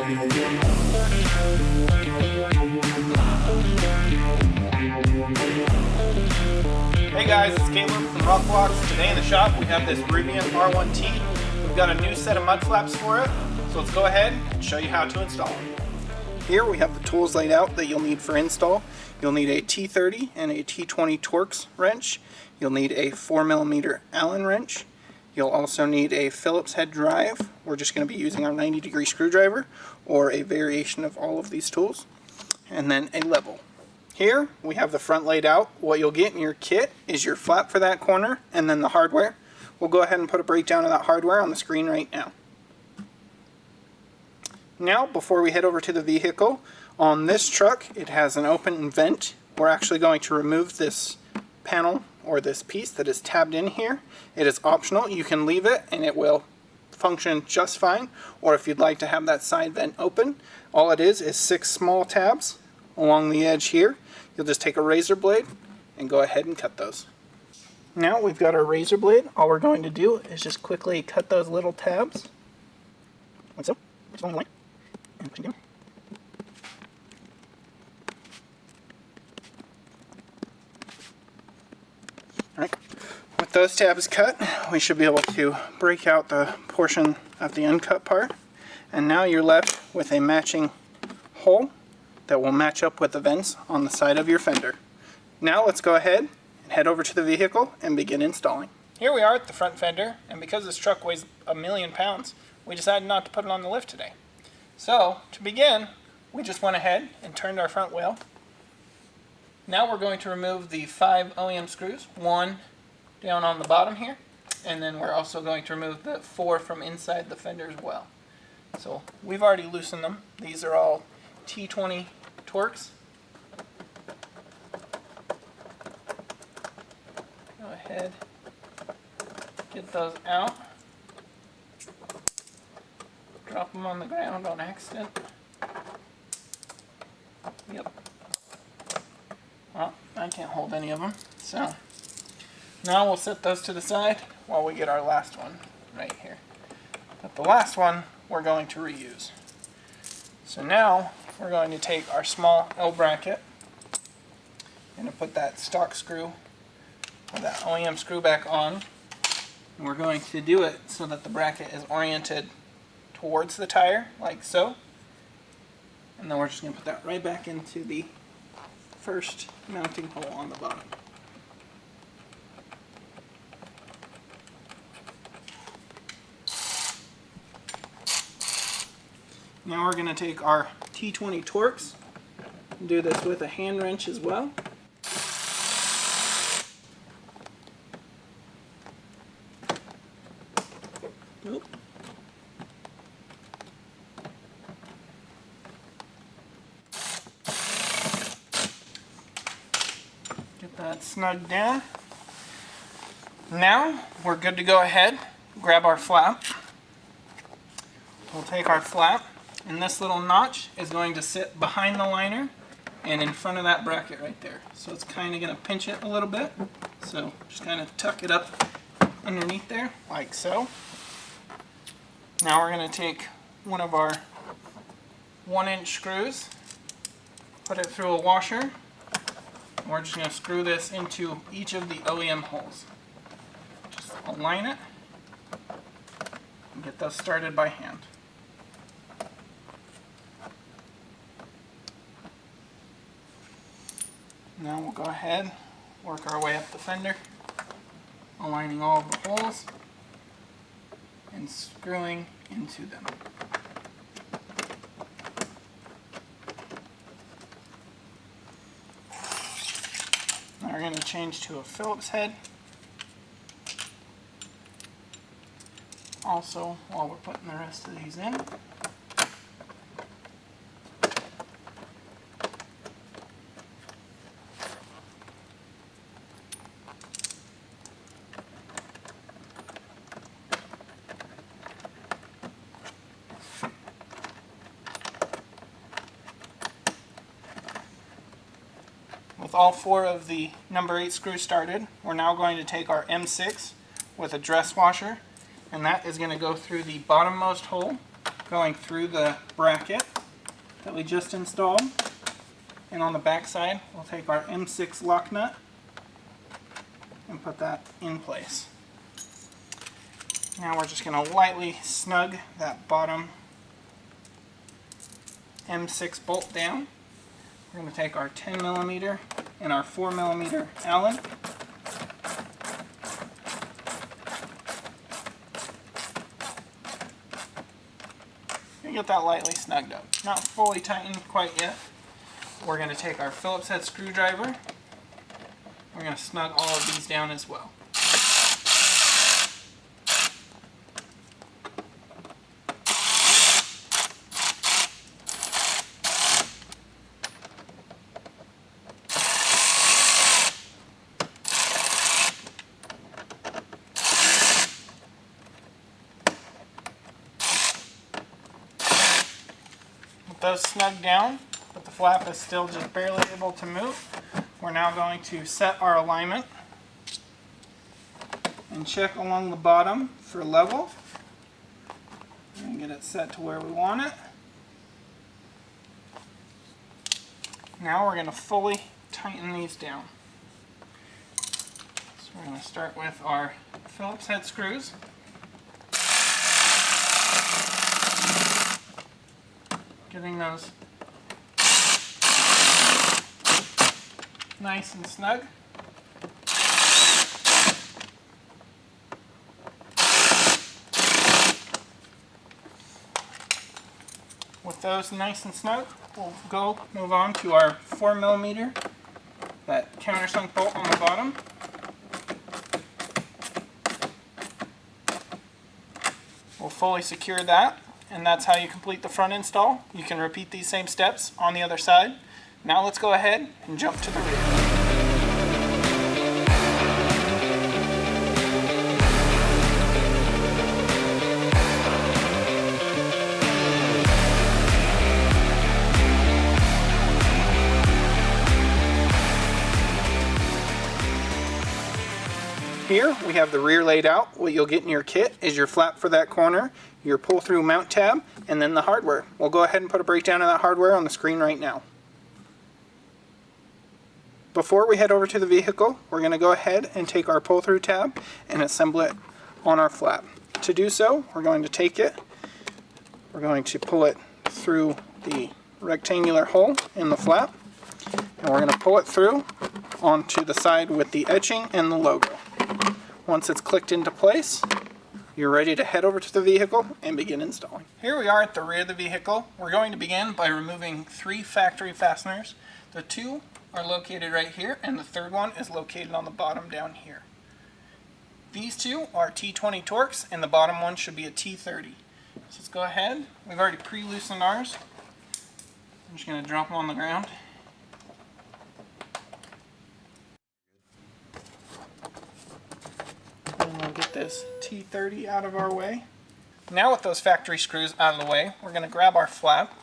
Hey guys, it's Caleb from Rokblokz. Today in the shop we have this Rivian R1T. We've got a new set of mud flaps for it, so let's go ahead and show you how to install them. Here we have the tools laid out that you'll need for install. You'll need a T30 and a T20 Torx wrench. You'll need a 4mm Allen wrench. You'll also need a Phillips head drive. We're just going to be using our 90-degree screwdriver or a variation of all of these tools. And then a level. Here we have the front laid out. What you'll get in your kit is your flap for that corner and then the hardware. We'll go ahead and put a breakdown of that hardware on the screen right now. Now, before we head over to the vehicle, on this truck it has an open vent. We're actually going to remove this panel or this piece that is tabbed in here. It is optional. You can leave it and it will function just fine, or if you'd like to have that side vent open, all it is 6 small tabs along the edge here. You'll just take a razor blade and go ahead and cut those. Now we've got our razor blade. All we're going to do is just quickly cut those little tabs like so, just along the line, and push it down. Alright, with those tabs cut, we should be able to break out the portion of the uncut part, and now you're left with a matching hole that will match up with the vents on the side of your fender. Now let's go ahead and head over to the vehicle and begin installing. Here we are at the front fender, and because this truck weighs 1,000,000 pounds, we decided not to put it on the lift today. So to begin, we just went ahead and turned our front wheel. Now we're going to remove the 5 OEM screws, 1 down on the bottom here, and then we're also going to remove the 4 from inside the fender as well. So we've already loosened them. These are all T20 Torx. Go ahead, get those out. Drop them on the ground on accident. Yep. Well, I can't hold any of them. So now we'll set those to the side while we get our last one right here. But the last one we're going to reuse. So now we're going to take our small L bracket and put that stock screw or that OEM screw back on. And we're going to do it so that the bracket is oriented towards the tire, like so. And then we're just going to put that right back into the first mounting hole on the bottom. Now we're going to take our T20 Torx and do this with a hand wrench as well. Oop. Get that snug down. Now we're good to go ahead, grab our flap. We'll take our flap, and this little notch is going to sit behind the liner and in front of that bracket right there. So it's kind of going to pinch it a little bit. So just kind of tuck it up underneath there, like so. Now we're going to take one of our 1-inch screws, put it through a washer, and we're just going to screw this into each of the OEM holes. Just align it and get those started by hand. Now we'll go ahead, work our way up the fender, aligning all of the holes and screwing into them. Now we're going to change to a Phillips head. Also, while we're putting the rest of these in, with all 4 of the number 8 screws started, we're now going to take our M6 with a dress washer, and that is going to go through the bottommost hole going through the bracket that we just installed. And on the back side, we'll take our M6 lock nut and put that in place. Now we're just going to lightly snug that bottom M6 bolt down. We're going to take our 10mm and our 4mm Allen. And get that lightly snugged up. Not fully tightened quite yet. We're going to take our Phillips head screwdriver. We're going to snug all of these down as well. With those snug down, but the flap is still just barely able to move, we're now going to set our alignment and check along the bottom for level and get it set to where we want it. Now we're going to fully tighten these down. So we're going to start with our Phillips head screws. Getting those nice and snug. With those nice and snug, we'll move on to our 4mm, that countersunk bolt on the bottom. We'll fully secure that, and that's how you complete the front install. You can repeat these same steps on the other side. Now let's go ahead and jump to the rear. Here we have the rear laid out. What you'll get in your kit is your flap for that corner, your pull-through mount tab, and then the hardware. We'll go ahead and put a breakdown of that hardware on the screen right now. Before we head over to the vehicle, we're going to go ahead and take our pull-through tab and assemble it on our flap. To do so, we're going to take it, we're going to pull it through the rectangular hole in the flap, and we're going to pull it through onto the side with the etching and the logo. Once it's clicked into place, you're ready to head over to the vehicle and begin installing. Here we are at the rear of the vehicle. We're going to begin by removing 3 factory fasteners. The 2 are located right here, and the 3rd one is located on the bottom down here. These 2 are T20 Torx, and the bottom one should be a T30. So let's go ahead. We've already pre-loosened ours. I'm just going to drop them on the ground. And we'll get this T30 out of our way. Now with those factory screws out of the way, we're going to grab our flap.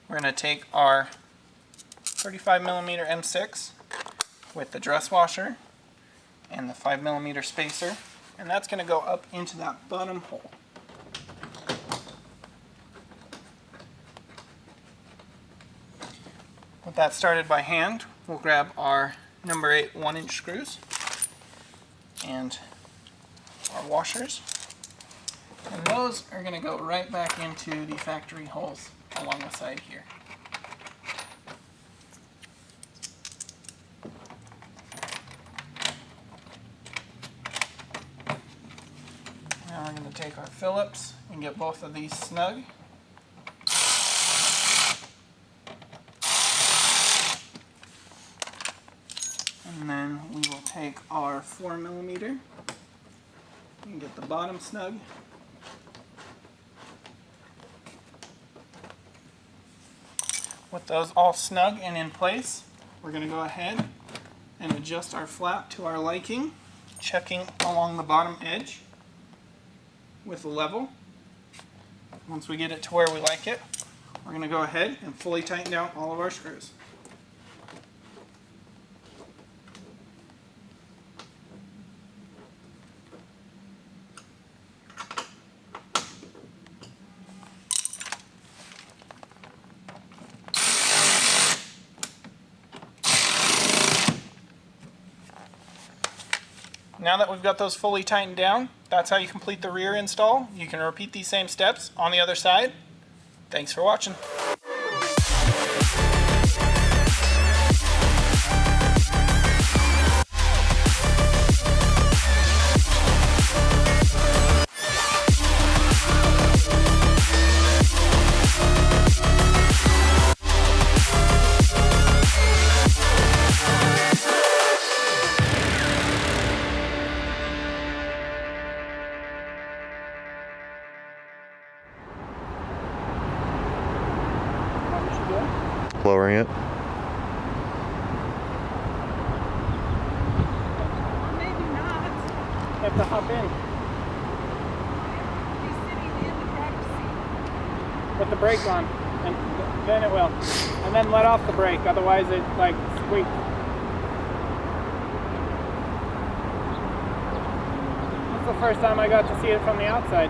We're going to take our 35mm M6 with the dress washer and the 5mm spacer, and that's going to go up into that bottom hole. With that started by hand, we'll grab our number 8 1-inch screws and our washers, and those are going to go right back into the factory holes along the side here. Now we're going to take our Phillips and get both of these snug. And then we will take our 4mm and get the bottom snug. With those all snug and in place, we're going to go ahead and adjust our flap to our liking, checking along the bottom edge with a level. Once we get it to where we like it, we're going to go ahead and fully tighten down all of our screws. now that we've got those fully tightened down, that's how you complete the rear install. You can repeat these same steps on the other side. Thanks for watching. Lowering it. Maybe not. You have to hop in He's sitting in the driver's seat. with the brake on, and then it will. And then let off the brake, otherwise it like squeaks. That's the first time I got to see it from the outside.